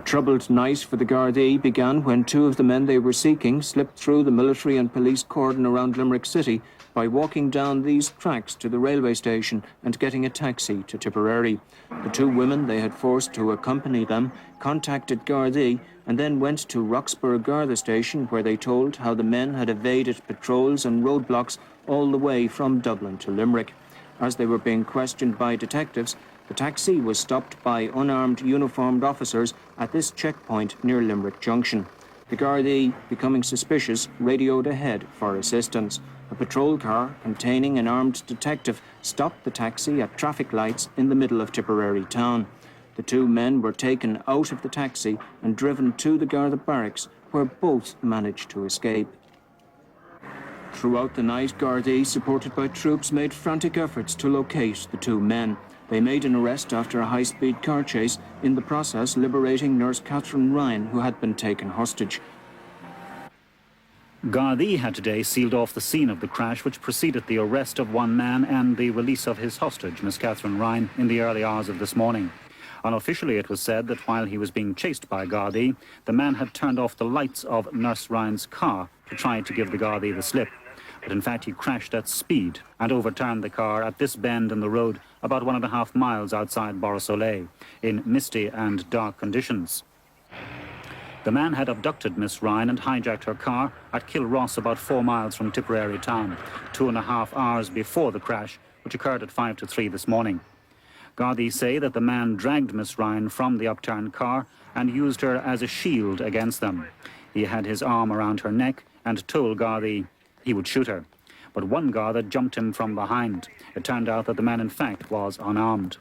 troubled night for the Gardaí began when two of the men they were seeking slipped through the military and police cordon around Limerick City by walking down these tracks to the railway station and getting a taxi to Tipperary. The two women they had forced to accompany them contacted Gardaí and then went to Roxburgh Garda station, where they told how the men had evaded patrols and roadblocks all the way from Dublin to Limerick. As they were being questioned by detectives, the taxi was stopped by unarmed uniformed officers at this checkpoint near Limerick Junction. The Gardaí, becoming suspicious, radioed ahead for assistance. A patrol car containing an armed detective stopped the taxi at traffic lights in the middle of Tipperary town. The two men were taken out of the taxi and driven to the Garda barracks, where both managed to escape. Throughout the night, Gardaí, supported by troops, made frantic efforts to locate the two men. They made an arrest after a high-speed car chase, in the process liberating nurse Catherine Ryan, who had been taken hostage. Gardaí had today sealed off the scene of the crash, which preceded the arrest of one man and the release of his hostage, Miss Catherine Ryan, in the early hours of this morning. Unofficially, it was said that while he was being chased by Gardaí, the man had turned off the lights of Nurse Ryan's car to try to give the Gardaí the slip. But in fact, he crashed at speed and overturned the car at this bend in the road about 1.5 miles outside Borrisoleigh in misty and dark conditions. The man had abducted Miss Ryan and hijacked her car at Kilross, about 4 miles from Tipperary town, 2.5 hours before the crash, which occurred at 2 to 3 this morning. Gardaí say that the man dragged Miss Ryan from the upturned car and used her as a shield against them. He had his arm around her neck and told Gardaí he would shoot her. But one Garda jumped him from behind. It turned out that the man in fact was unarmed.